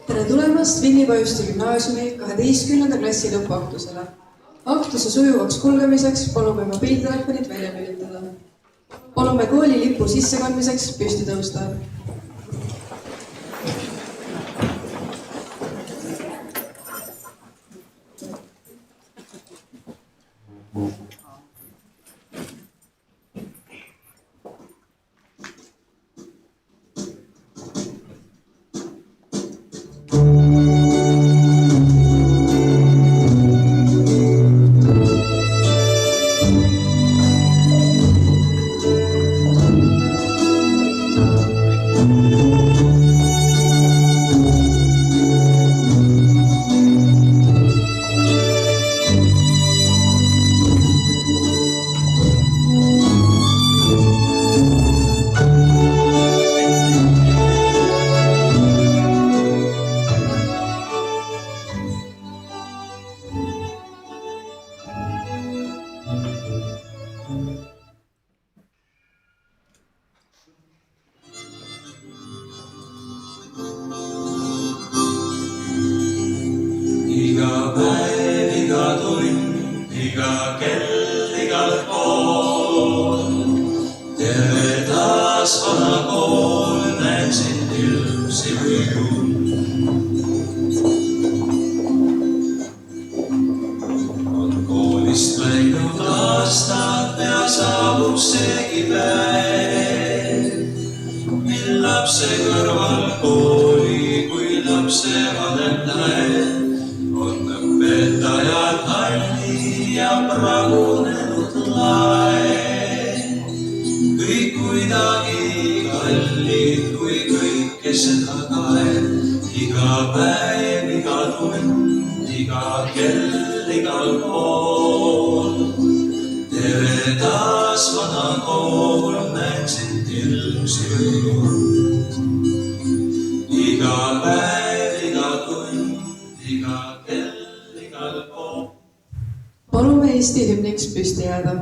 Tere tulemast Vinni-Pajuste gümnaasiumi 12. klassi lõpuaktusele. Aktuse sujuvaks kulgemiseks palume mobiiltelefonid välja lülitada. Palume kooli lipu sissekandmiseks püsti tõusta. Palume Eesti hümniks püsti jääda.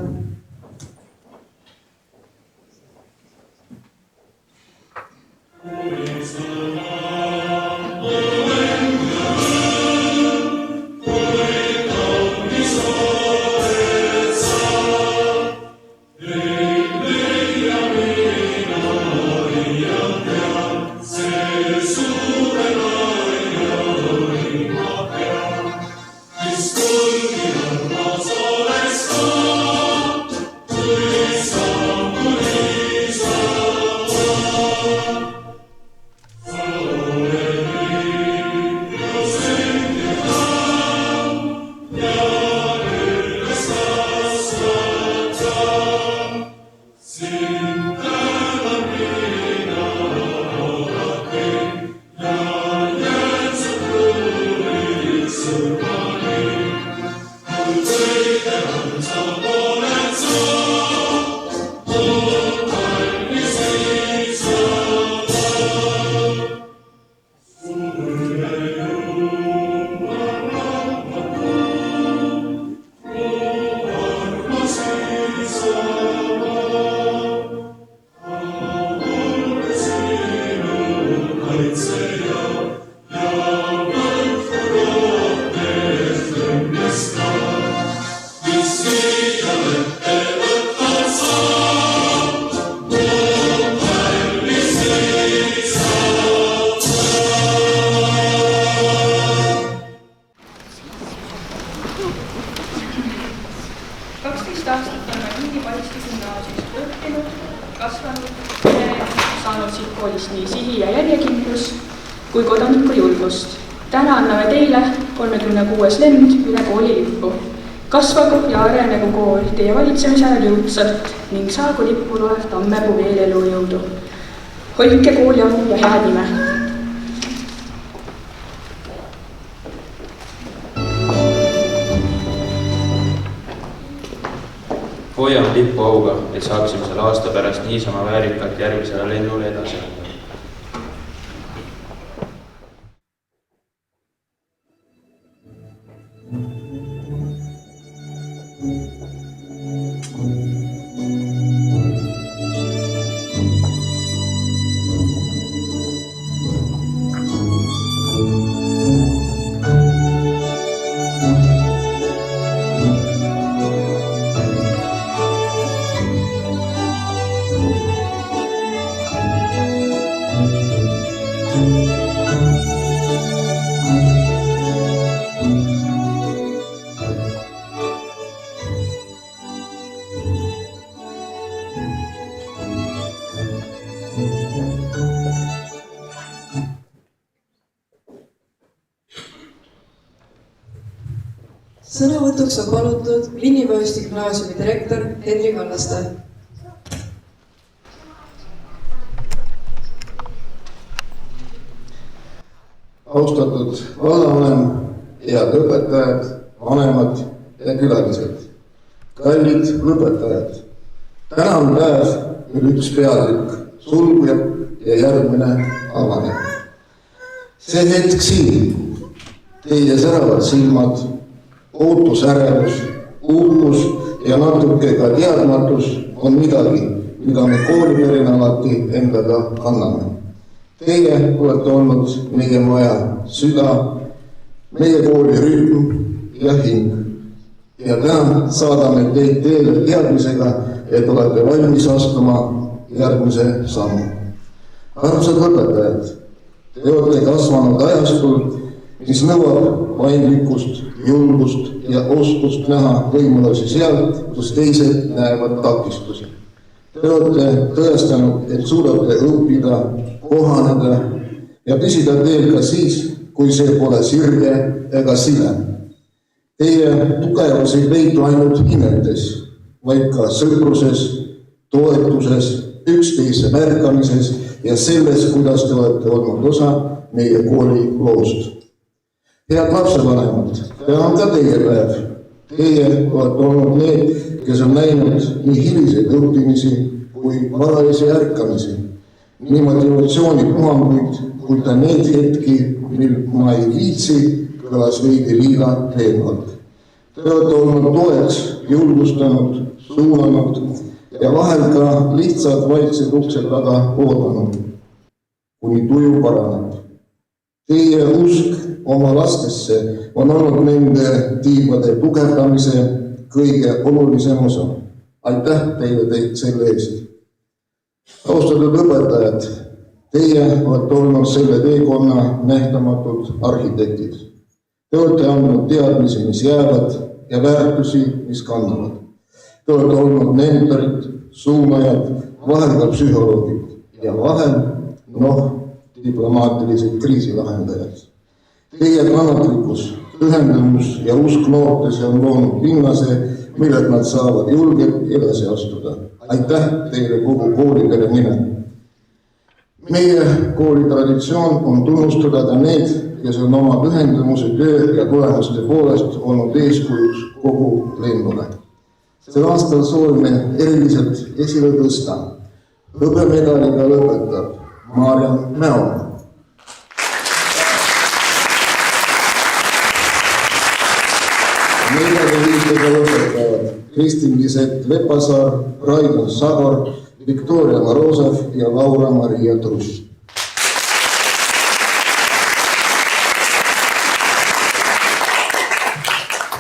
Saanud siit koolist nii sihi ja järjekindlus kui kodaniku julgust. Täna anname teile 36. lend üle kooli lippu. Kasvagu ja arenegu kool teie valitsemise ajal jõudsalt ning saagu lippu loev Tammepuu veel elujõudu. Hoidke kooli au ja head nime. Hoiame lippu auga, et saaksime selle aasta pärast niisama väärikalt järgmisele lennule edasi anda. sõnavõtuks on palutud Linnimäe Gümnaasiumi direktor Henri Kallaste. Austatud vallavanem, head õpetajad, vanemad ja külalised. Kallid lõpetajad, täna on päev, mil üks peatükk sulgub ja järgmine avaneb. See hetk siin, teie säravad silmad, ootusärevus, uhkus ja natuke ka teadmatus on midagi, mida me kooliperina alati endaga kanname. Teie olete olnud meie maja süda, meie kooli rühm ja hing. Ja täna saadame teid teele teadmisega, et olete valmis astuma järgmise sammu. Armsad õpetajad, te olete kasvanud ajastul, mis nõuab paindlikkust, julgust ja oskust näha võimalusi sealt, kus teised näevad takistusi. Te olete tõestanud, et suudate õppida, kohaneda ja püsida teel ka siis, kui see pole sirge ega sile. Teie tugevus ei peitu ainult hinnetes, vaid ka sõpruses, toetuses, üksteise märkamises ja selles, kuidas te olete olnud osa meie kooli loost. Head lapsevanemad, täna on ka teie päev. Teie olete olnud need, kes on näinud nii hiliseid õppimisi kui varajasi ärkamisi, nii motivatsioonipuhanguid, kui ta need hetki, mil ma ei viitsi, kõlas veidi liiga veenvalt. Te olete olnud toeks, julgustanud, suunanud ja vahel ka lihtsalt vaiksed uksed taga oodanud, kuni tuju paraneb. Teie usk oma lastesse on olnud nende tiibade tugevdamise kõige olulisem osa. Aitäh teile selle eest. Austatud õpetajad, teie olete olnud selle teekonna nähtamatud arhitektid. Te olete andnud teadmisi, mis jäävad ja väärtusi, mis kannavad. Te olete olnud mentorid, suunajad, vahel ka psühholoogid ja vahel, diplomaatilised kriisilahendajad. Teie kannatlikkus, pühendumus ja usk noortesse on loonud pinnase, millelt nad saavad julgelt edasi astuda. Aitäh teile kogu koolidele nimel. Meie kooli traditsioon on tunnustada ka need, kes on oma pühendumuse töö ja tulemuste poolest olnud eeskujuks kogu lennule. Sel aastal soovime eriliselt esile tõsta. Hõbemedaliga lõpetab Maarjan Mäomaa. Meedaliitega lõpetavad Kristin-Lisett Lepasaar, Raidon Sagor, Viktoria Morozov ja Laura-Maria Truss.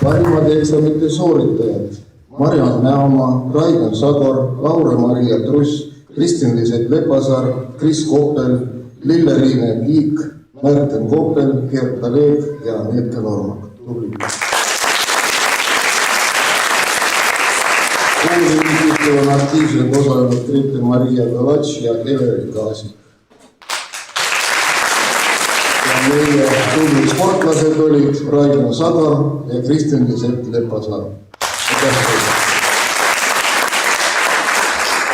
Parimad eksamite sooritajad Marjan Mäomaa, Raidon Sagor, Laura-Maria Truss, Kristin-Lisett Lepasaar, Kris Koppel, Lille-Riine Kiik, Märten Koppel, Gert Alev ja Anette Normak. Tubli. Kooliviisitel on aktiivselt osalenud Grete-Maria Galats ja Everi Kaasi. Ja meie tubli sportlased olid Raidon Sagor ja Kristin-Lisett Lepasaar.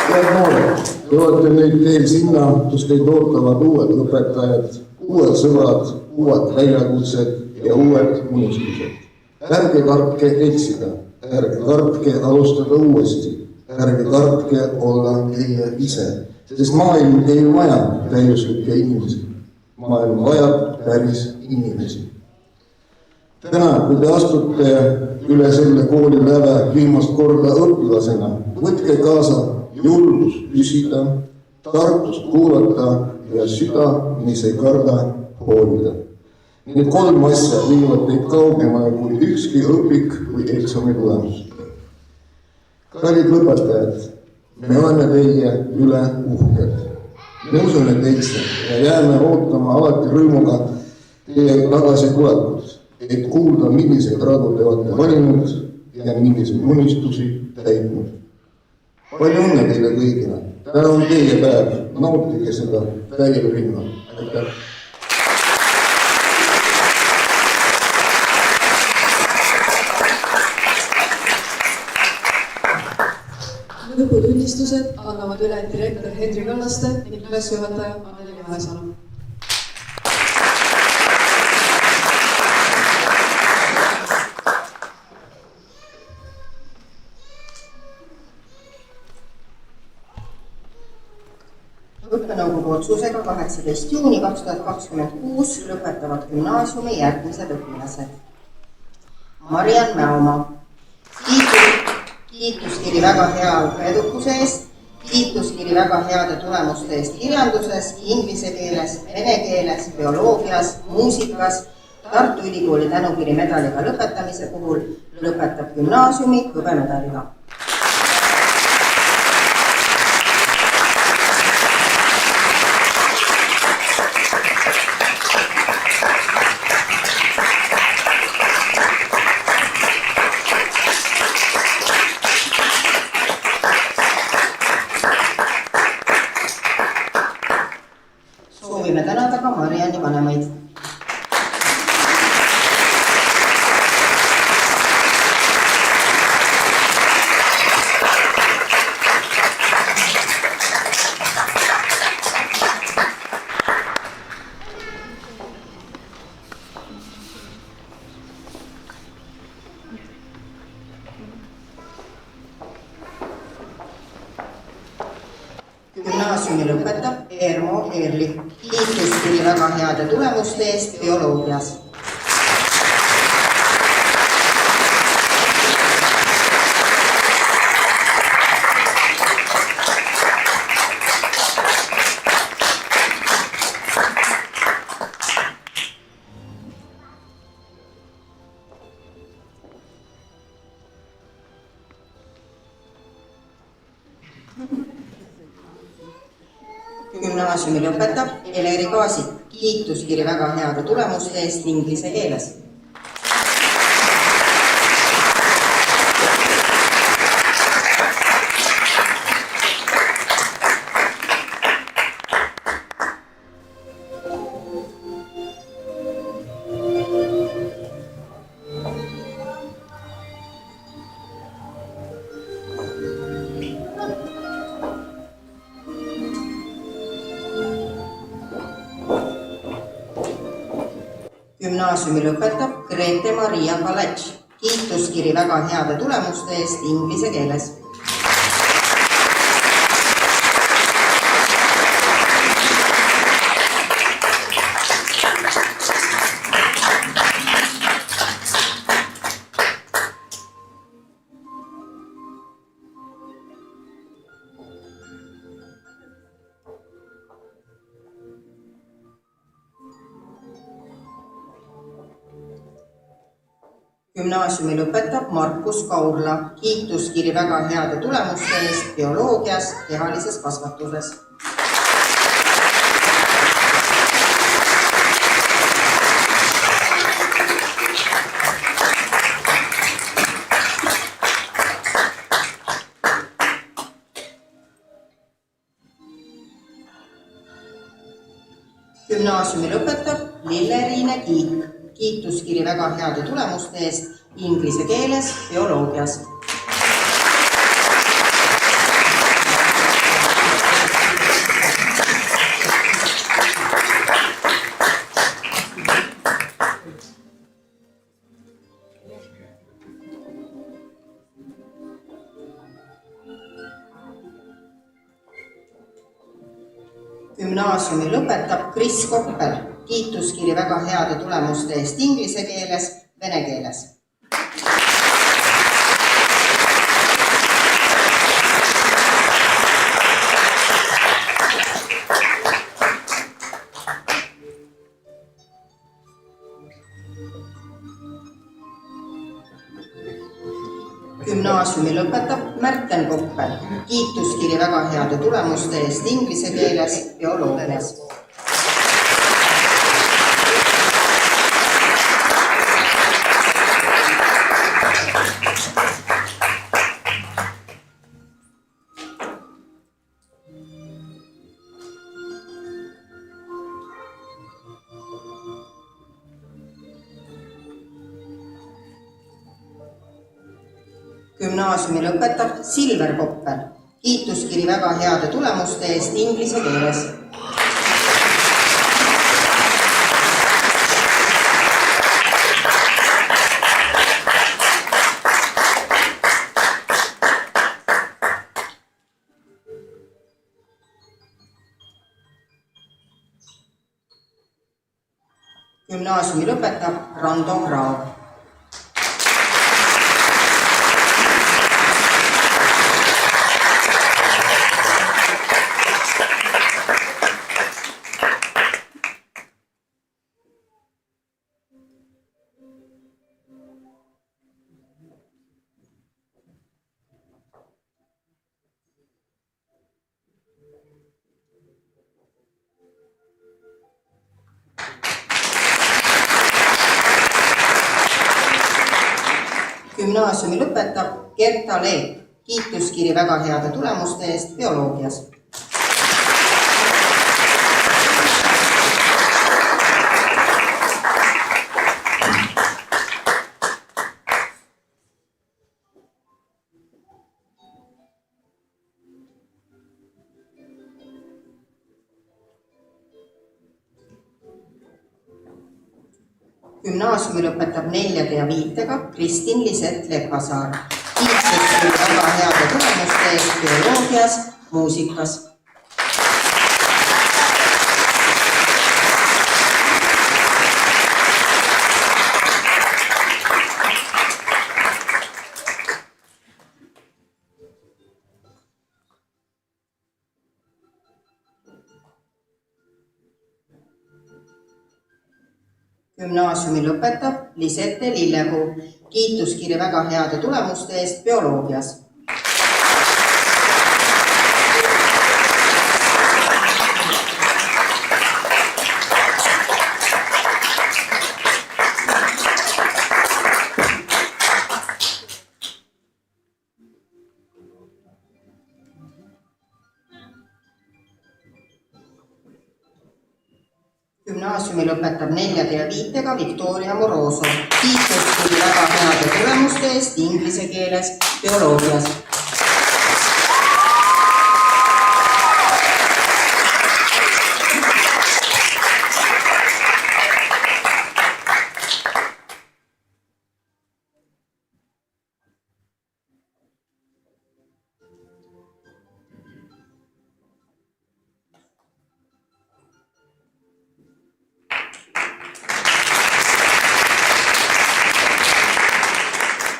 Head noored, te olete nüüd teel sinna, kus teid ootavad uued õpetajad, uued sõbrad, uued väljakutsed ja uued unistused. Ärge kartke eksida, ärge kartke alustada uuesti, ärge kartke olla teie ise, sest maailm ei vaja täiuslikke inimesi. Maailm vajab päris inimesi. Täna, kui te astute üle selle kooli läve viimast korda õpilasena, võtke kaasa julgus püsida, tarkust kuulata ja süda, mis ei karda hoolida. Need 3 asja viivad teid kaugemale kui ükski õpik või eksami tulemus. Kallid lõpetajad, me oleme teie üle uhked. Me usume teisse ja jääme ootama alati rõõmuga teie tagasi tulekut, et kuulda, milliseid radu te olete valinud ja milliseid unistusi täitnud. Palju õnne teile kõigile. Täna on teie päev. Nautige seda täiel rinnal. Aitäh! lõputunnistused annavad üle direktor Henri Kallaste ning klassijuhataja Anneli Vahesalu. Õppenõukogu otsusega 18. juuni 2026 lõpetavad gümnaasiumi järgmised õpilased. Mariann Mäomaa. Kiituskiri väga hea edukuse eest, kiituskiri väga heade tulemuste eest kirjanduses, inglise keeles, vene keeles, bioloogias, muusikas, Tartu Ülikooli tänukiri medaliga lõpetamise puhul lõpetab gümnaasiumi hõbemedaliga. Soovime tänada ka Marianni vanemaid. Gümnaasiumi lõpetab Ermo Eerli. Kiituskiri väga heade tulemuste eest bioloogias. Gümnaasiumi lõpetab Eleri Kaasik. Kiituskiri väga heade tulemuste eest inglise keeles. Gümnaasiumi lõpetab Grete Maria Kaletš. Kiituskiri väga heade tulemuste eest inglise keeles. Gümnaasiumi lõpetab Markus Kaurla. Kiituskiri väga heade tulemuste eest bioloogias, kehalises kasvatuses. Gümnaasiumi lõpetab Lille-Riine Kiik. Kiituskiri väga heade tulemuste eest inglise keeles, bioloogias. Gümnaasiumi lõpetab Kris Koppel. Kiituskiri väga heade tulemuste eest inglise keeles, vene keeles. Gümnaasiumi lõpetab Märten Koppel. Kiituskiri väga heade tulemuste eest inglise keeles, bioloogias. Gümnaasiumi lõpetab Silver Koppel. kiituskiri väga heade tulemuste eest inglise keeles. Gümnaasiumi lõpetab Rando Graab. Gümnaasiumi lõpetab Gerta Leek, kiituskiri väga heade tulemuste eest bioloogias. Gümnaasiumi lõpetab 4 ja 5 Kristin Liset Leppasaar. Kiituskiri väga heade tulemuste eest bioloogias, muusikas. Gümnaasiumi lõpetab Lisette Lillepuu, kiituskiri väga heade tulemuste eest bioloogias. Gümnaasiumi lõpetab 4 ja 5 Victoria Moroso, kiituskiri väga heade tulemuste eest inglise keeles bioloogias.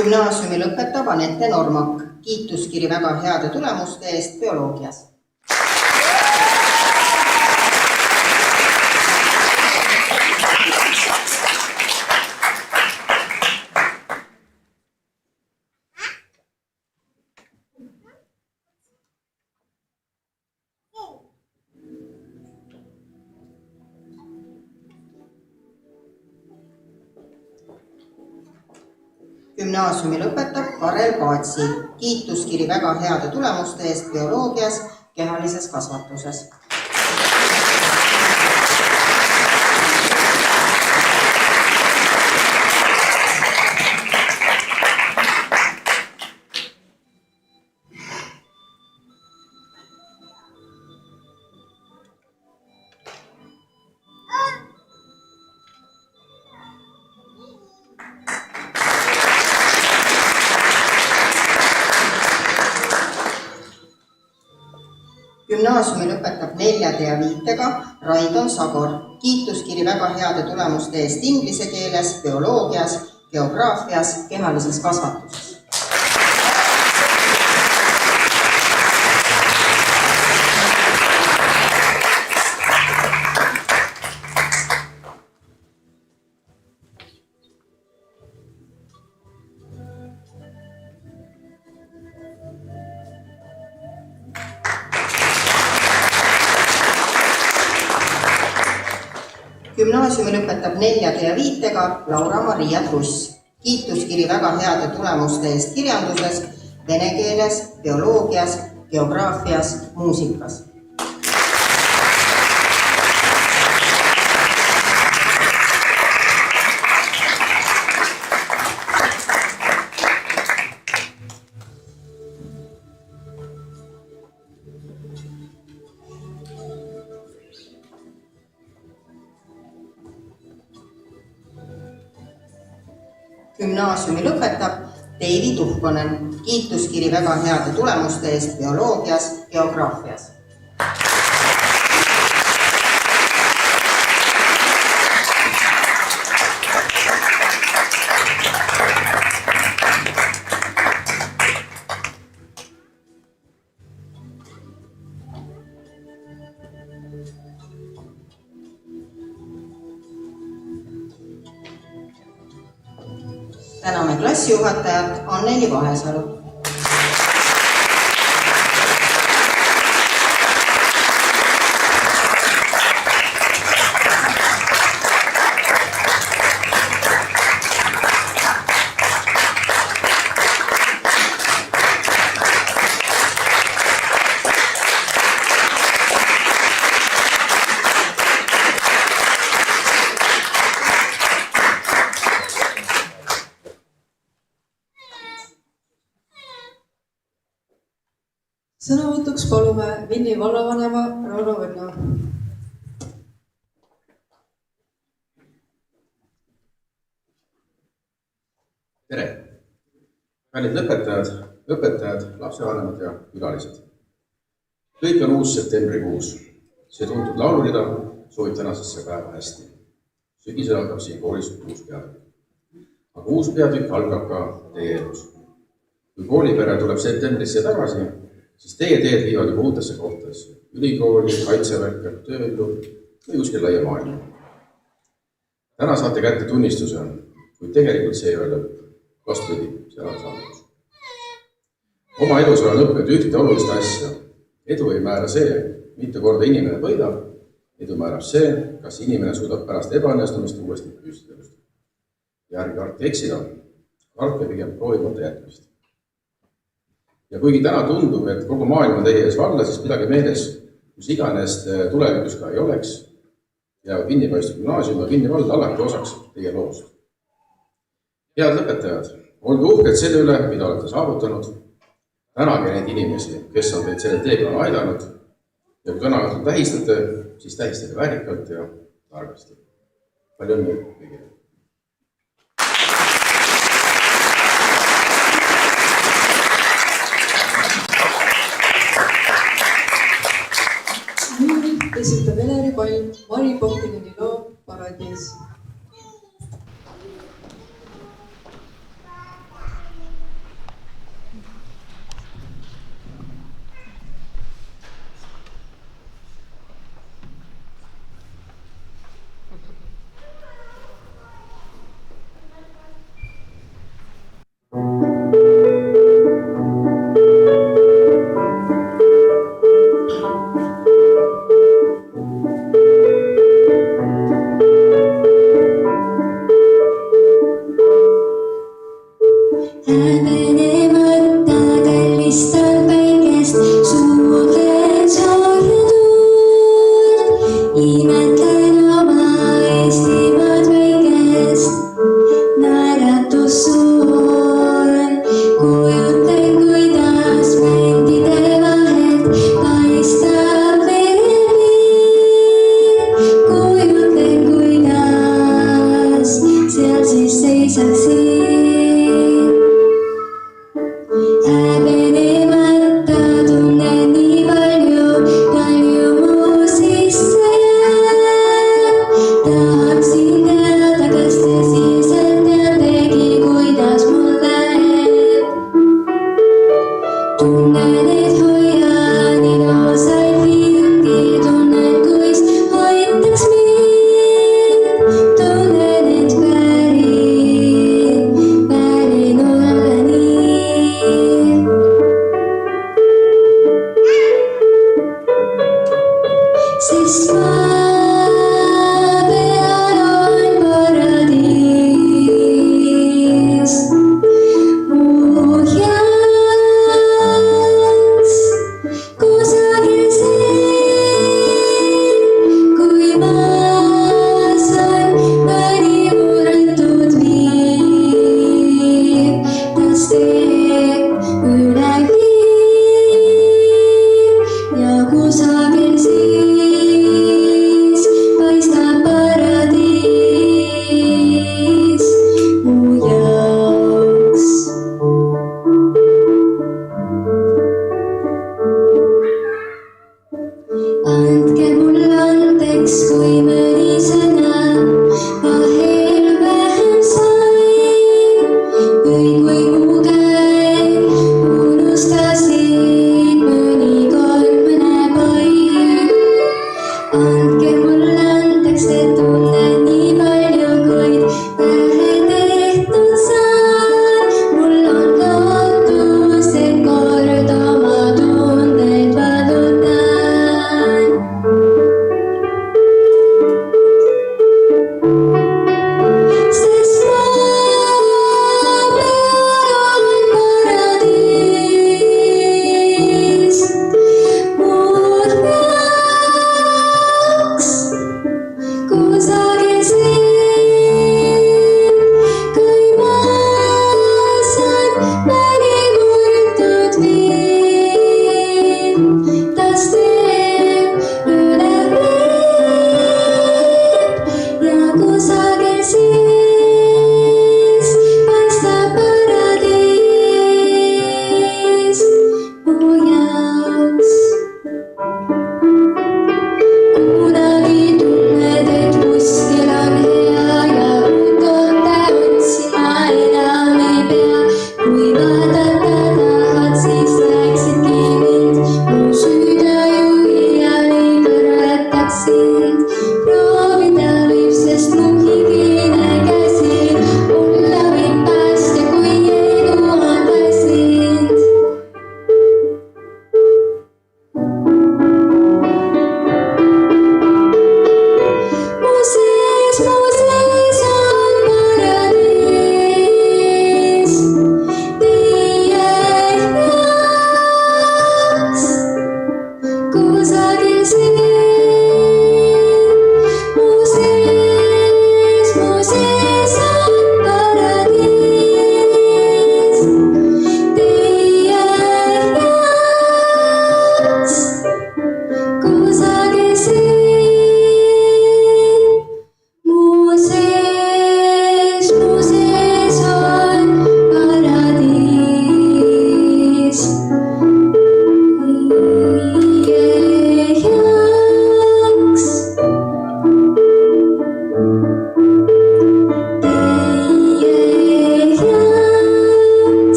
Gümnaasiumi lõpetab Anette Normak, kiituskiri väga heade tulemuste eest bioloogias. Gümnaasiumi lõpetab Karel Paatsi, kiituskiri väga heade tulemuste eest bioloogias, kehalises kasvatuses. Gümnaasiumi lõpetab 4 ja 5 Raidon Sagor, kiituskiri väga heade tulemuste eest inglise keeles, bioloogias, geograafias, kehalises kasvatuses. Gümnaasiumi lõpetab 4 ja 5 Laura-Maria Truss, kiituskiri väga heade tulemuste eest kirjanduses, vene keeles, bioloogias, geograafias, muusikas. Gümnaasiumi lõpetab Deivi Tuhkonen. Kiituskiri väga heade tulemuste eest bioloogias, geograafias. Täname klassijuhatajat Anneli Vahesalu. Sõnavõtuks palume Vinni vallavanema Rauno Võnna. Tere! Kallid õpetajad, lapsevanemad ja külalised. Kõik on uus septembrikuus. See tuntud laulurida soovib tänasesse päeva hästi. Sügisel algab siin koolis uus peatükk. Aga uus peatükk algab ka teie elus. Kui koolipere tuleb septembrisse tagasi, siis teie teed viivad juba uutesse kohtadesse. Ülikooli, kaitseväkke, tööellu või kuskil laia maailma. Täna saate kätte tunnistuse, kuid tegelikult see ei ole lõpp. Vastupidi, seal on saavutus. Oma elus olen õppinud ühte olulist asja. Edu ei määra see, mitu korda inimene võidab. Edu määrab see, kas inimene suudab pärast ebaõnnestumist uuesti püsti tõusta. Ja ärge kartke eksida, kartke pigem proovimata jätmist. Ja kuigi täna tundub, et kogu maailm on teie ees valla, siis pidage meeles, kus iganes tulevikus ka ei oleks, ja Vinni Poiste Gümnaasium ja Vinni vald alati osaks teie loost. Head lõpetajad, olge uhked selle üle, mida olete saavutanud. Tänage neid inimesi, kes on teid selle teekonna aidanud. Ja kui täna õhtul tähistate, siis tähistage väärikalt ja targasti. Palju õnne kõigile. Esitab Eleri Pall Mari Popineni loo Paradiis.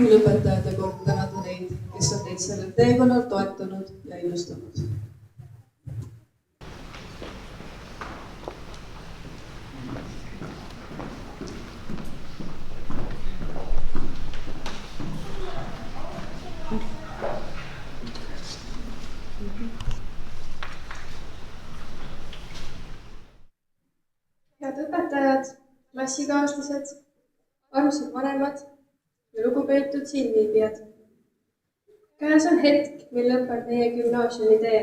on lõpetajate kord tänada neid, kes on teid sellel teekonnal toetanud ja innustanud. Head õpetajad, klassikaaslased, armsad vanemad ja lugupeetud siinviibijad. Käes on hetk, mil lõpeb meie gümnaasiumi tee.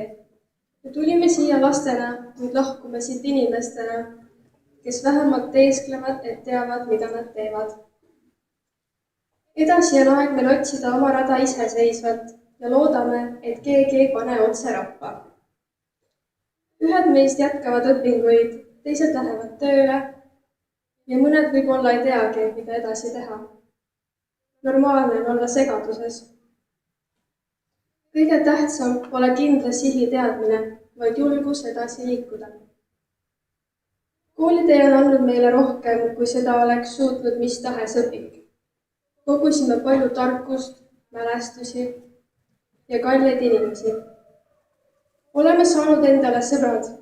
Me tulime siia lastena, nüüd lahkume siit inimestena, kes vähemalt teesklevad, et teavad, mida nad teevad. Edasi on aeg meil otsida oma rada iseseisvalt ja loodame, et keegi ei pane otse rappa. Ühed meist jätkavad õpinguid, teised lähevad tööle ja mõned võib-olla ei teagi, mida edasi teha. Normaalne on olla segaduses. Kõige tähtsam pole kindla sihi teadmine, vaid julgus edasi liikuda. Koolitee on andnud meile rohkem, kui seda oleks suutnud mis tahes õpik. Kogusime palju tarkust, mälestusi ja kalleid inimesi. Oleme saanud endale sõbrad.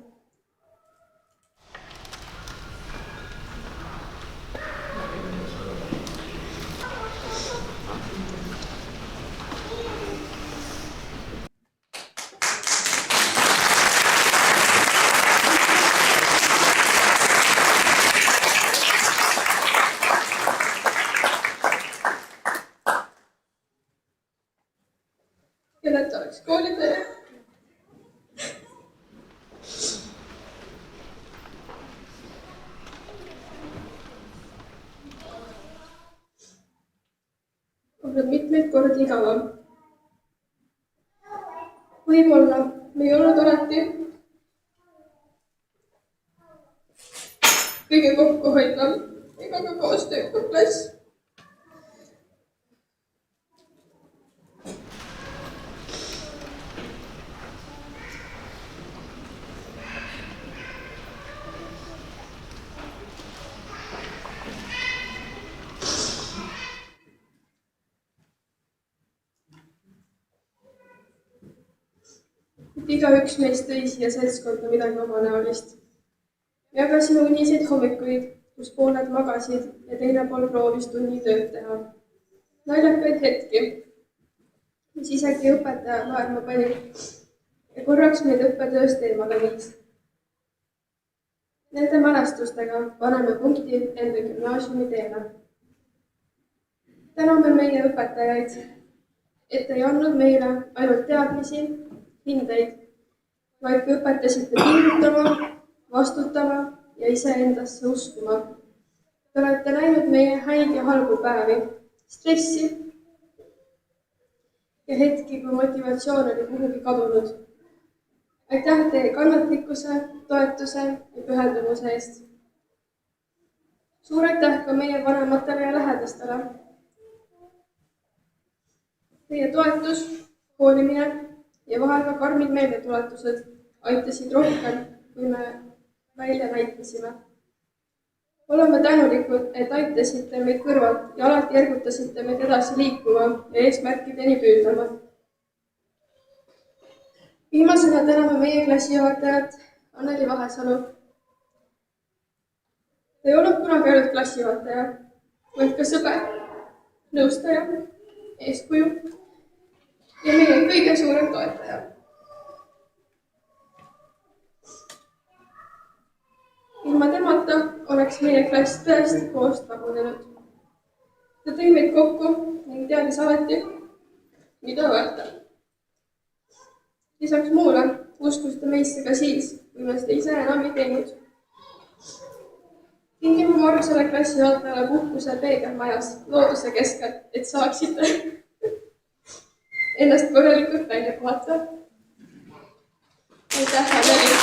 Kellelt oleks koolitee. Olen mitmeid kordi igavam. Võib-olla me ei olnud alati kõige kokkuhoidvam ega ka koostöökam klass. Igaüks meist tõi siia seltskonda midagi omanäolist. Me jagasime uniseid hommikuid, kus pooled magasid ja teine pool proovis tunni tööd teha. Naljakaid hetki, mis isegi õpetaja naerma pani ja korraks meid õppetööst eemale viis. Nende mälestustega paneme punkti enda gümnaasiumi teele. Täname meie õpetajaid, et ei andnud meile ainult teadmisi, hindeid, vaid kui õpetasite pingutama, vastutama ja iseendasse uskuma. Te olete näinud meie häid ja halbu päevi, stressi ja hetki, kui motivatsioon oli kuhugi kadunud. Aitäh teie kannatlikkuse, toetuse ja pühendumuse eest. Suur aitäh ka meie vanematele ja lähedastele. Teie toetus, hoolimine ja vahel ka karmid meeldetuletused aitasid rohkem, kui me välja näitasime. Oleme tänulikud, et aitasite meid kõrvalt ja alati ergutasite meid edasi liikuma ja eesmärkideni püüdlema. Viimasena täname meie klassijuhatajat Anneli Vahesalu. Ta ei olnud kunagi ainult klassijuhataja, vaid ka sõber, nõustaja, eeskuju ja meie kõige suurem toetaja. Ilma temata oleks meie klass tõesti koost lagunenud. Ta tõi meid kokku ning teadis alati, mida öelda. Lisaks muule uskus ta meisse ka siis, kui me seda ise enam ei teinud. Kingime Marusele klassijuhatajale puhkuse peegelmajas looduse keskel, et saaksite ennast korralikult välja puhata. Aitäh, Anneli!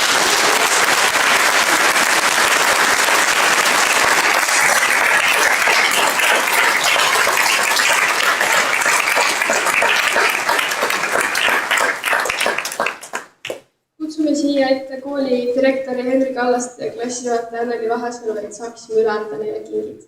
Kutsume siia ette kooli direktori Henri Kallast ja klassijuhataja Anneli Vahesalu, et saaksime üle anda neile kingid.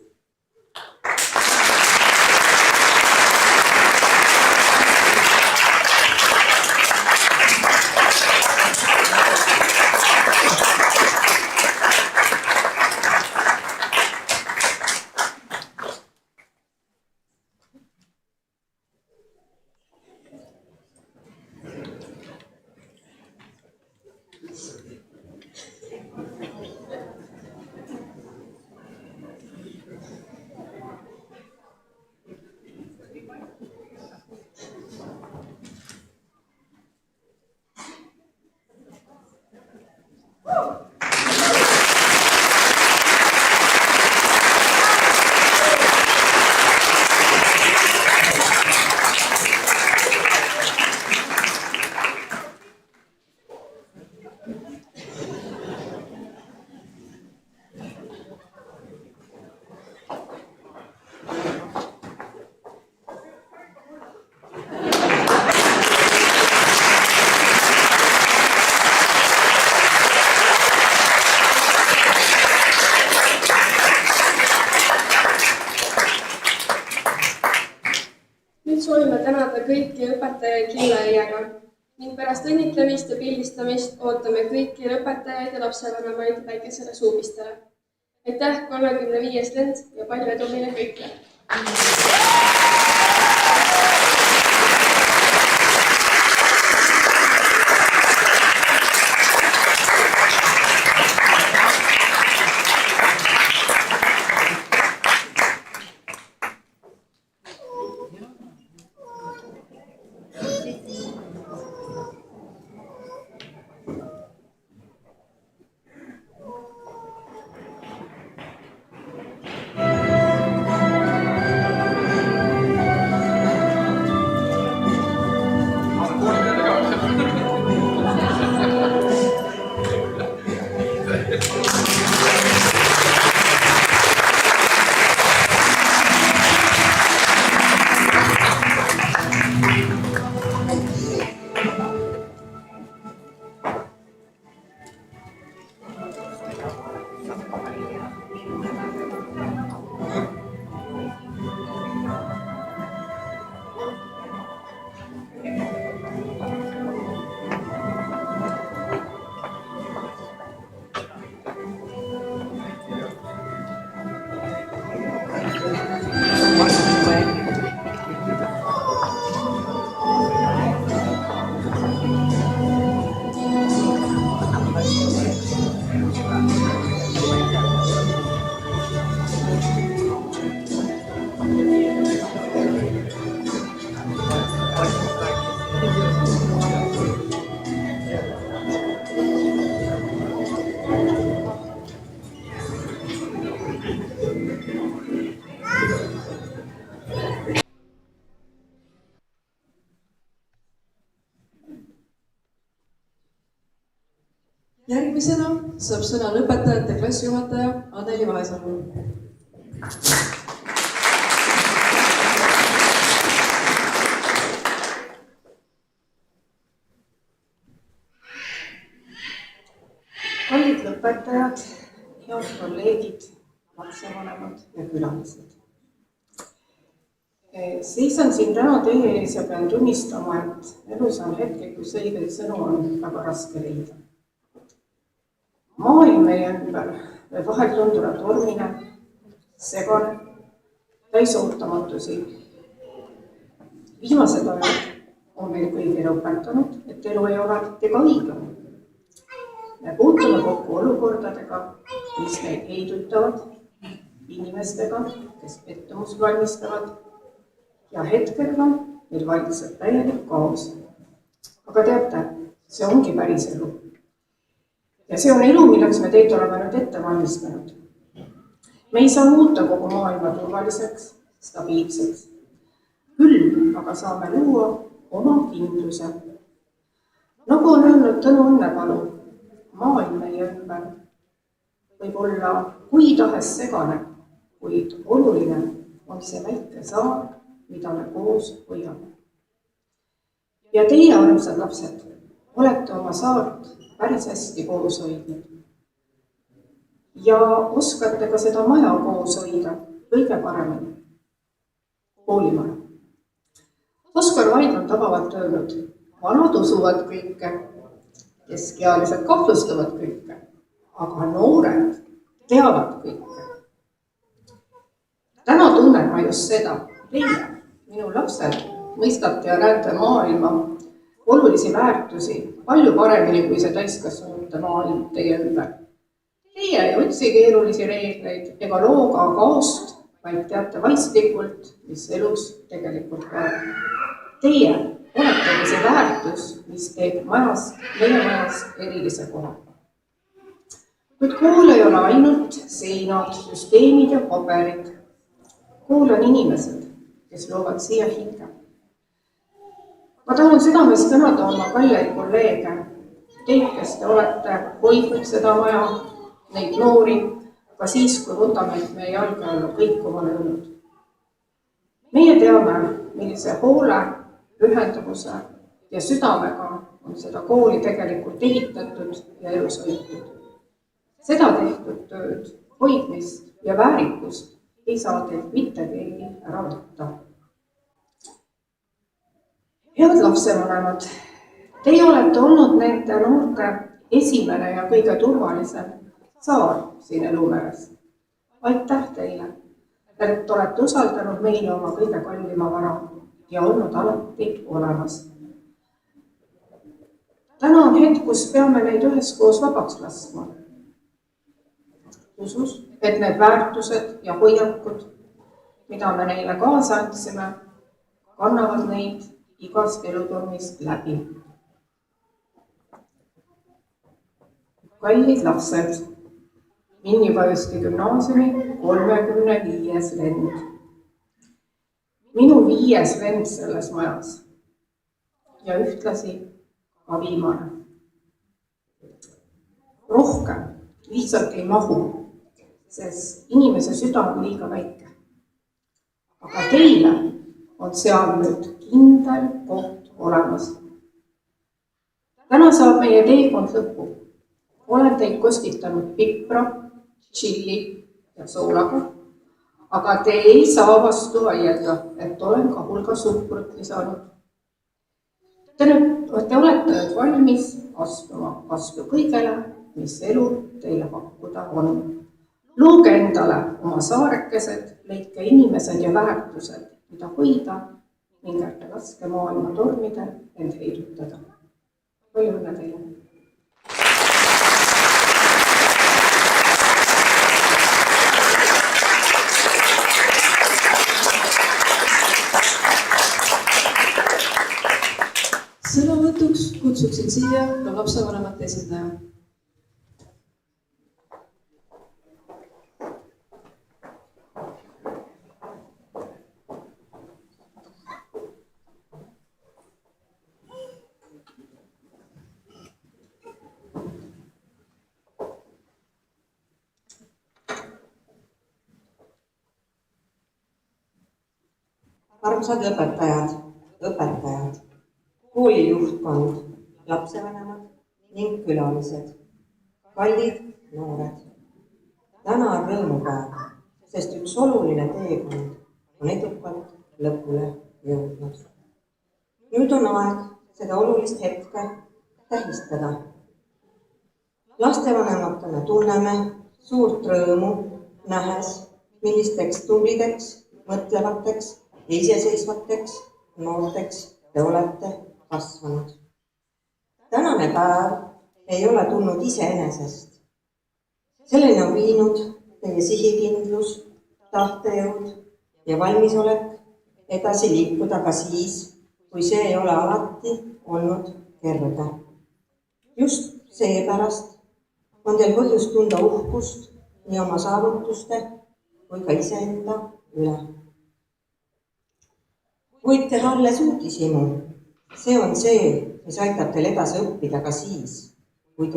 juhataja Killa ning pärast õnnitlemist ja pildistamist ootame kõiki õpetajaid ja lapsevanemaid väikesele suupistele. Aitäh 35. lend ja palju edu meile kõigile! Järgmisena saab sõna lõpetajate klassijuhataja Anneli Vahesalu. Kallid lõpetajad, head kolleegid, lapsevanemad ja külalised. Seisan siin täna teie ees ja pean tunnistama, et elus on hetke, kus õigeid sõnu on väga raske leida. Maailm meie ümber võib vahel tunduda tormine, segane, täis ootamatusi. Viimased ajad on meil kõigile õpetanud, et elu ei ole ega õiglane. Me puutume kokku olukordadega, mis meid heidutavad, inimestega, kes pettumust valmistavad ja hetkega meil valitseb täielik kaos. Aga teate, see ongi päris elu. Ja see on elu, milleks me teid oleme nüüd ette valmistanud. Me ei saa muuta kogu maailma turvaliseks, stabiilseks. Küll aga saame luua oma kindluse. Nagu on öelnud Tõnu Õnnepalu, maailm meie ümber võib olla kui tahes segane, kuid oluline on see väike saar, mida me koos hoiame. Ja teie, armsad lapsed, olete oma saart päris hästi koos hoidnud. Ja oskate ka seda maja koos hoida kõige paremini. Koolimaja. Oskar Vaid on tabavalt öelnud, vanad usuvad kõike, keskealised kahtlustavad kõike, aga noored teavad kõike. Täna tunnen ma just seda, teie, minu lapsed, mõistate ja näete maailma olulisi väärtusi palju paremini, kui see täiskasvanute maailm teie ümber. Teie ei otsi keerulisi reegleid ega looga kaost, vaid teate vaistlikult, mis elus tegelikult on. Teie oletegi see väärtus, mis teeb meie majast erilise koha. Kuid kool ei ole ainult seinad, süsteemid ja paberid. Kool on inimesed, kes loovad siia hinge. Ma tahan südamest tänada oma kalleid kolleege, teid, kes te olete hoidnud seda maja, neid noori, ka siis, kui vundament meie jalge alla kõikuma löönud. Meie teame, millise hoole, pühendumuse ja südamega on seda kooli tegelikult ehitatud ja elus hoitud. Seda tehtud tööd, hoidmist ja väärikust ei saa teilt mitte keegi ära võtta. Head lapsevanemad, teie olete olnud nende noorte esimene ja kõige turvalisem saar siin elumeres. Aitäh teile, et olete usaldanud meile oma kõige kallima vara ja olnud alati olemas. Täna on hetk, kus peame neid üheskoos vabaks laskma. Usus, et need väärtused ja hoiakud, mida me neile kaasa andsime, kannavad neid igas elutormis läbi. Kallid lapsed, Minnipajuski gümnaasiumi 35. lend. Minu 5. lend selles majas ja ühtlasi ka viimane. Rohkem lihtsalt ei mahu, sest inimese süda on liiga väike. Aga teile on seal nüüd kindel koht olemas. Täna saab meie teekond lõpu. Olen teid kostitanud pipra, tšilli ja soolaga, aga te ei saa vastu vaielda, et olen ka hulga suhkrut lisanud. Te olete nüüd valmis astuma vastu kõigele, mis elu teile pakkuda on. Looge endale oma saarekesed, leidke inimesed ja väärtused, mida hoida ning ärge laske maailma tormidel end heidutada. Palju õnne teile! Sõnavõtuks kutsuksin siia ka lapsevanemate esindaja. Armsad õpetajad, koolijuhtkond, lapsevanemad ning külalised, kallid noored. Täna on rõõmupäev, sest üks oluline teekond on edukalt lõpule jõudnud. Nüüd on aeg seda olulist hetke tähistada. Lastevanematena tunneme suurt rõõmu, nähes, millisteks tublideks, mõtlevateks ja iseseisvateks noorteks te olete kasvanud. Tänane päev ei ole tulnud iseenesest. Selleni on viinud teie sihikindlus, tahtejõud ja valmisolek edasi liikuda ka siis, kui see ei ole alati olnud kerge. Just seepärast on teil põhjust tunda uhkust nii oma saavutuste kui ka iseenda üle. Hoidke alles uudishimu. See on see, mis aitab teil edasi õppida ka siis, kui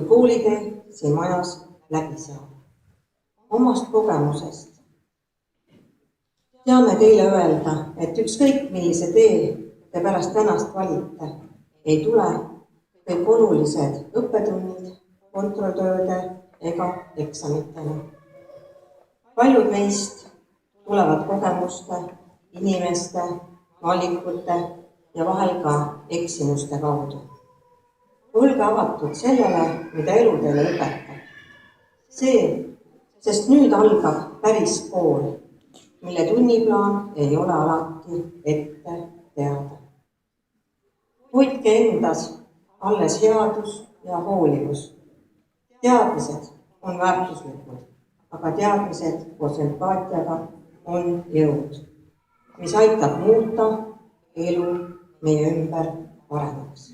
koolitee siin majas läbi saab. Omast kogemusest teame teile öelda, et ükskõik millise tee te pärast tänast valite, ei tule kõik olulised õppetunnid, kontrolltööde ega eksamitena. Paljud meist tulevad kogemuste, inimeste, valikute ja vahel ka eksimuste kaudu. Olge avatud sellele, mida elu teile õpetab. Sest nüüd algab päris pool, mille tunniplaan ei ole alati ette teada. Hoidke endas alles headus ja hoolivus. Teadmised on väärtuslikud, aga teadmised koos empaatiaga on jõud, mis aitab muuta elu meie ümber paremaks.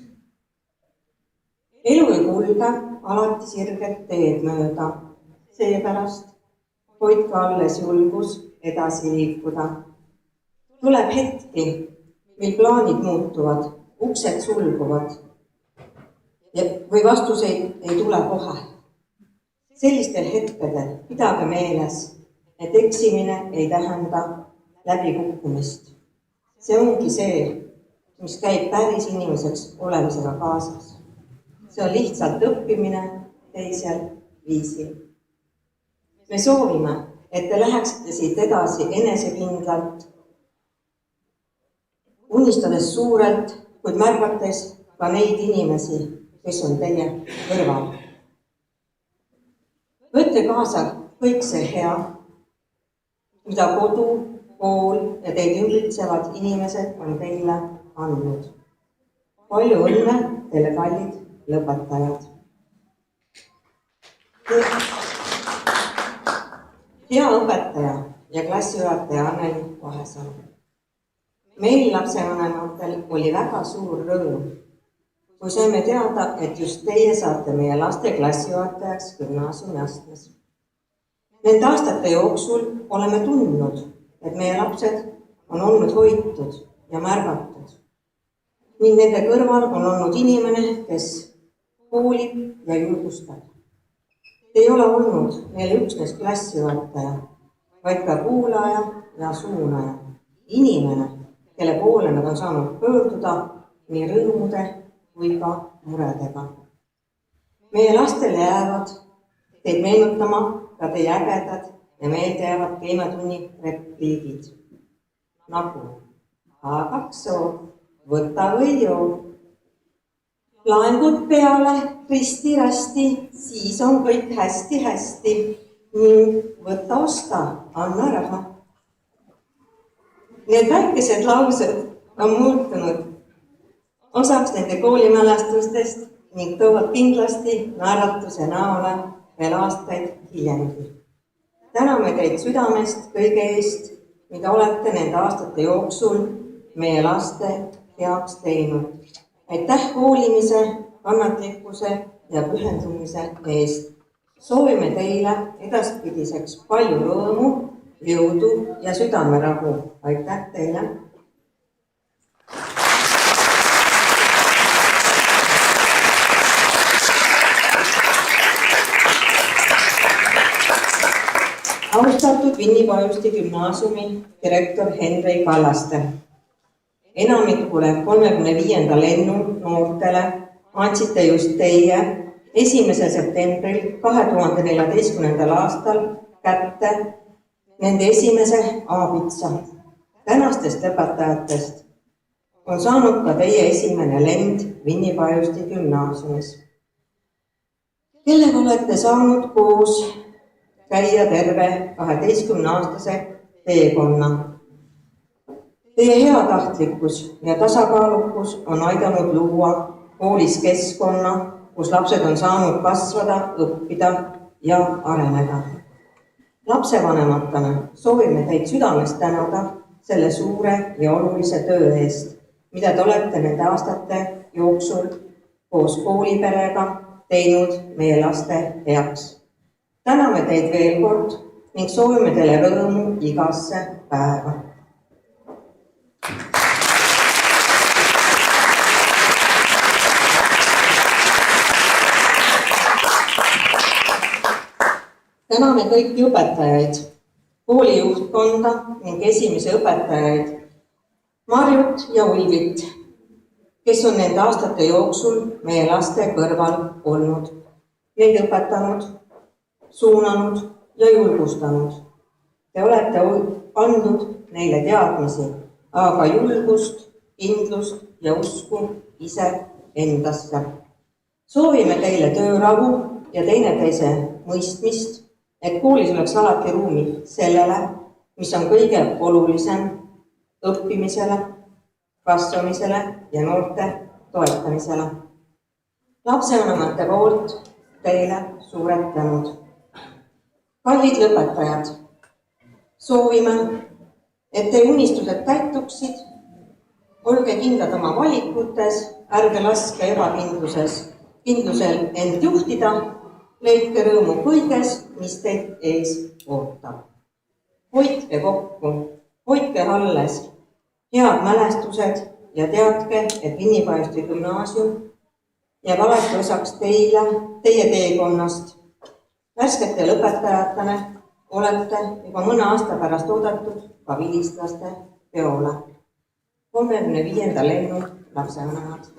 Elu ei kulge alati sirget teed mööda, seepärast hoidke alles julgus edasi liikuda. Tuleb hetki, mil plaanid muutuvad, uksed sulguvad või vastuseid ei tule kohe. Sellistel hetkedel pidage meeles, et eksimine ei tähenda läbikukkumist. See ongi see, mis käib päris inimeseks olemisega kaasas. See on lihtsalt õppimine teisel viisil. Me soovime, et te läheksite siit edasi enesekindlalt, unistades suurelt, kuid märgates ka neid inimesi, kes on teie kõrval. Võtke kaasa kõik see hea, mida kodu, kool ja teid ümbritsevad inimesed on teile andnud. Palju õnne teile, kallid lõpetajad! Hea õpetaja ja klassijuhataja Anneli Vahesalu. Meil lapsevanematel oli väga suur rõõm, kui saime teada, et just teie saate meie laste klassijuhatajaks gümnaasiumiastmes. Nende aastate jooksul oleme tundnud, et meie lapsed on olnud hoitud ja märgatud. Ning nende kõrval on olnud inimene, kes hoolib ja julgustab. Te ei ole olnud neile üksnes klassijuhataja, vaid ka kuulaja ja suunaja. Inimene, kelle poole nad on saanud pöörduda nii rõõmude või ka muredega. Meie lastele jäävad teid meenutama ka teie ägedad ja meelde jäävad keemiatunni repliigid. Nagu A2O, võta või joo. Laengud peale, risti-rasti, siis on kõik hästi-hästi ning võta osta, anna raha. Need väikesed laused on muutunud osaks nende koolimälestustest ning toovad kindlasti naeratuse näole veel aastaid hiljemgi. Täname teid südamest kõige eest, mida olete nende aastate jooksul meie laste heaks teinud. Aitäh hoolimise, kannatlikkuse ja pühendumise eest. Soovime teile edaspidiseks palju rõõmu, jõudu ja südamerahu. Aitäh teile! Austatud Vinni Pajusti gümnaasiumi direktor Henri Kallaste. Enamikule 35. lennu noortele andsite just teie 1. septembril 2014. aastal kätte nende esimese A-pitsa. Tänastest õpetajatest on saanud ka teie esimene lend Vinni Pajusti gümnaasiumis, kellega olete saanud koos käia terve 12-aastase teekonna. Teie heatahtlikkus ja tasakaalukus on aidanud luua koolis keskkonna, kus lapsed on saanud kasvada, õppida ja areneda. Lapsevanematena soovime teid südamest tänada selle suure ja olulise töö eest, mida te olete nende aastate jooksul koos kooliperega teinud meie laste heaks. Täname teid veel kord ning soovime teile rõõmu igasse päeva. Täname kõiki õpetajaid, koolijuhtkonda ning esimese õpetajaid Marjut ja Ulvit, kes on nende aastate jooksul meie laste kõrval olnud, neid õpetanud, suunanud ja julgustanud. Te olete andnud neile teadmisi, aga julgust, kindlust ja usku ise endasse. Soovime teile töörahu ja teineteise mõistmist, et koolis oleks alati ruumi sellele, mis on kõige olulisem õppimisele, kasvamisele ja noorte toetamisele. Lapsevanemate poolt teile suured tänud. Kallid lõpetajad, soovime, et teie unistused täituksid, olge kindlad oma valikutes, ärge laske ebakindlusel end juhtida, leidke rõõmu kõiges, mis teid ees ootab. Hoidke kokku, hoidke alles head mälestused ja teadke, et Vinni Pajusti gümnaasium jääb alati osaks teie teekonnast. Värskete lõpetajatena olete juba mõne aasta pärast oodatud ka vilistlaste peole. 35. lennu lapsevanemad.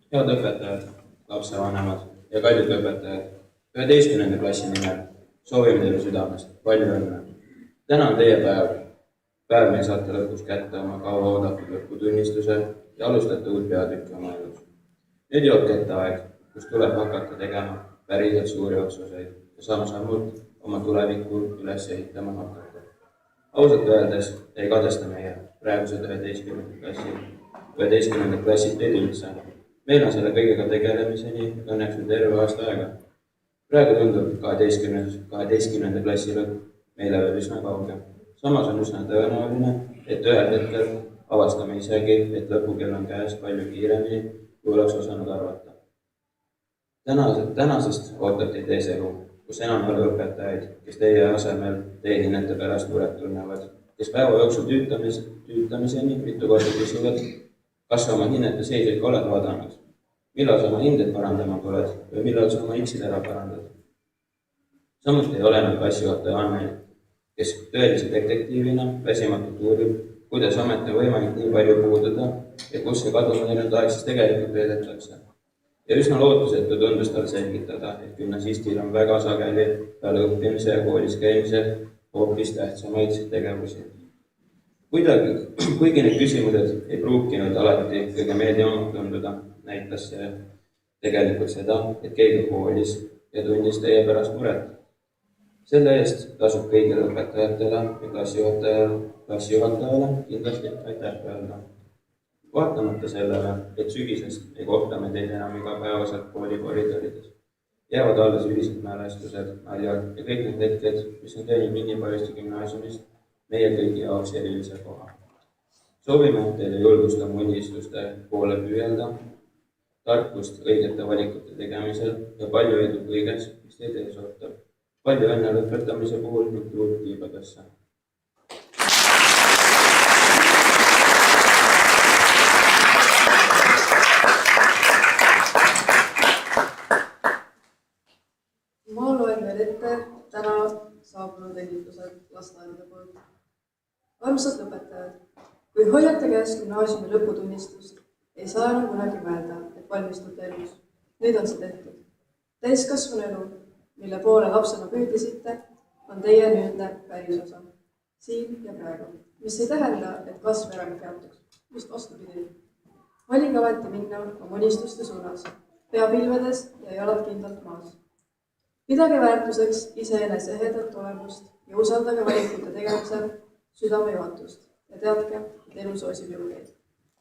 Head õpetajad, lapsevanemad ja kallid lõpetajad, 11. klassi nimel soovime teile südamest palju õnne. Täna on teie päev. Päev meil saate lõpus kätte oma kaua oodatud lõputunnistuse ja alustate uut peatükki oma elus. Nüüd jõuab kätteaeg, kus tuleb hakata tegema päriselt suuri otsuseid ja samm-sammult oma tulevikku üles ehitama hakata. Ausalt öeldes ei kadesta meie praegused 11. klassid teid üldse. Meil on selle kõigega tegelemiseni õnneks terve aasta aega. Praegu tundub 12. klassi lõpp meile veel üsna kauge. Samas on üsna tõenäoline, et ühel hetkel avastame isegi, et lõpukell on käes palju kiiremini, kui oleks osanud arvata. Tänasest ootab teid ees elu, kus enam ei ole õpetajaid, kes teie asemel teie hinnete pärast muret tunnevad, kes päeva jooksul tüütamiseni mitu korda küsivad, kas sa oma hinnete seiseid oled vaadanud, millal sa oma hindeid parandama tuled või millal sa oma X-id ära parandad. Samuti ei ole enam klassijuhataja Anneli, kes tõelise detektiivina väsimatult uurib, kuidas ometi võimalik nii palju puududa ja kus see kadunud aeg siis tegelikult veedetakse. Ja üsna lootusetu tundus tal selgitada, et gümnasistil on väga sageli peale õppimise ja koolis käimise hoopis tähtsamaid tegevusi. Kuigi need küsimused ei pruukinud alati kõige meeldivamalt tunduda, näitas see tegelikult seda, et keegi hoolis ja tundis teie pärast muret. Selle eest tasub kõigile õpetajatele ja klassijuhatajale kindlasti aitäh öelda. Vaatamata sellele, et sügisest ei kohta me teid enam igapäevaselt kooli koridorides. Jäävad alles ühised mälestused, naljad ja kõik need hetked, mis on teinud Minni-Paljuste gümnaasiumist meie kõigi jaoks erilise koha. Soovime teile julgust oma unistuste poole püüelda, tarkust õigete valikute tegemisel ja palju edu kõiges, mis teid ees ootab. Palju õnne lõpetamise puhul ning tuult tiibadesse. Ma loen veel ette täna saabunud ehitused lasteaedade poolt. Armsad lõpetajad, kui hoiate käes gümnaasiumi lõputunnistust, ei saa enam kunagi mõelda, et valmistute elus. Nüüd on see tehtud. Täiskasvanu elu, mille poole lapsena püüdlisite, on teie nüüdne pärisosa. Siin ja praegu, mis ei tähenda, et kasv enam peatuks. Just vastupidi. Valige alati minna oma unistuste suunas, pea pilvedes ja jalad kindlalt maas. Pidage väärtuseks iseenese ehedat olemust ja usaldage valikute tegemisel südamejuhatust ja teadke, et elu soosib julgeid.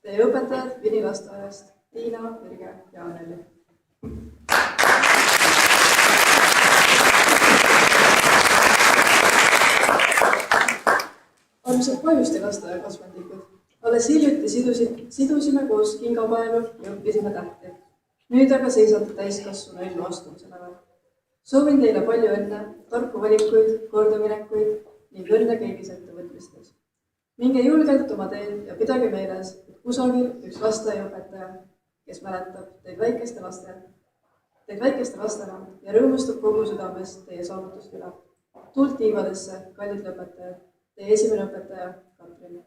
Teie õpetajad Vini lasteaiast Tiina, Virge ja Anneli. Armsad Paljuste lasteaia kasvandikud, alles hiljuti sidusime koos kingapaelu ja õppisime tähti. Nüüd aga seisate täiskasvanu ellu astumisele. Soovin teile palju õnne, tarku valikuid, kordaminekuid ning õnne kõigis ettevõtmistes. Minge julgelt oma teel ja pidage meeles, et kusagil üks lasteaiaõpetaja, kes mäletab teid väikeste lastena ja rõõmustab kogu südamest teie saavutust üle. Tuult tiivadesse, kallid lõpetajad, teie esimene õpetaja Katrin.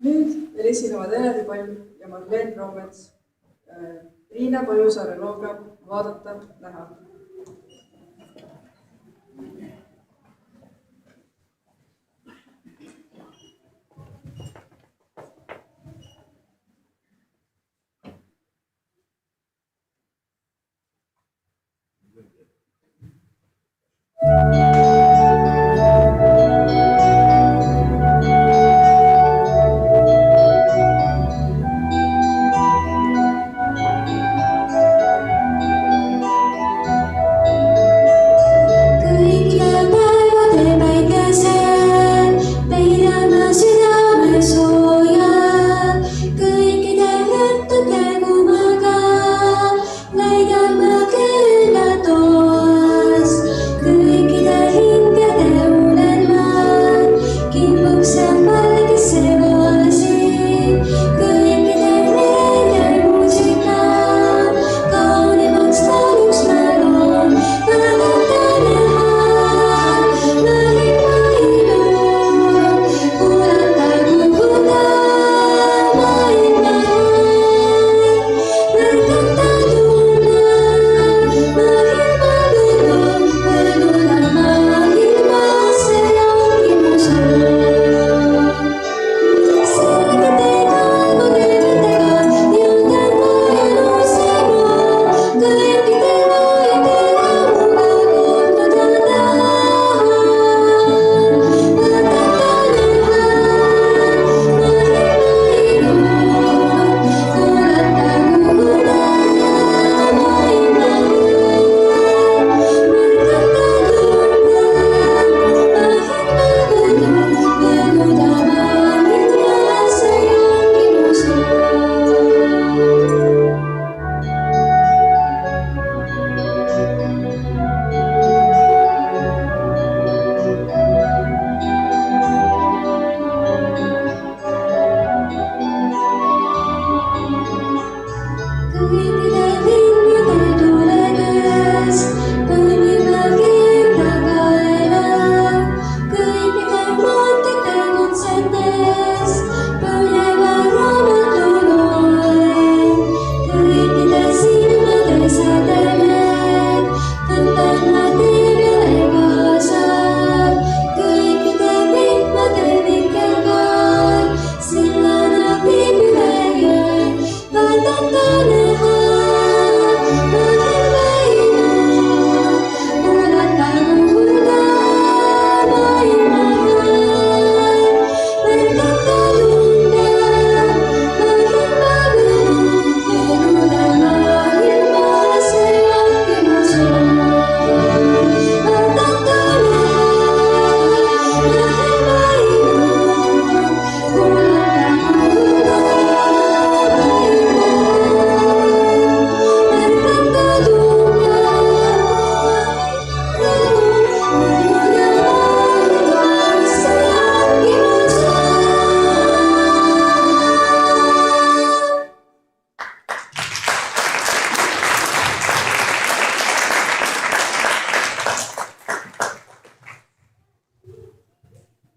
Nüüd veel esinevad Eneli Palm ja Marleen Roomets. Riina Paljusaare looga Vaadata, näha.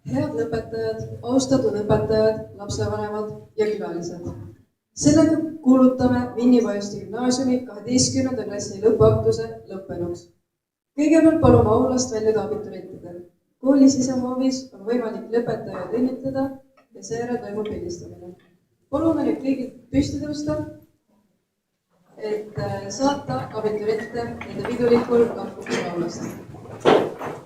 Head lõpetajad, austatud õpetajad, lapsevanemad ja külalised. Sellega kuulutame Vinni Pajuste gümnaasiumi 12. klassi lõpuaktuse lõppenuks. Kõigepealt palume aulast väljuda abiturientidel. Kooli sisehoovis on võimalik lõpetajaid õnnitleda ja seejärel toimub pildistamine. Palume nüüd kõigil püsti tõusta, et saata abituriente nende pidulikul lahkumise aulast.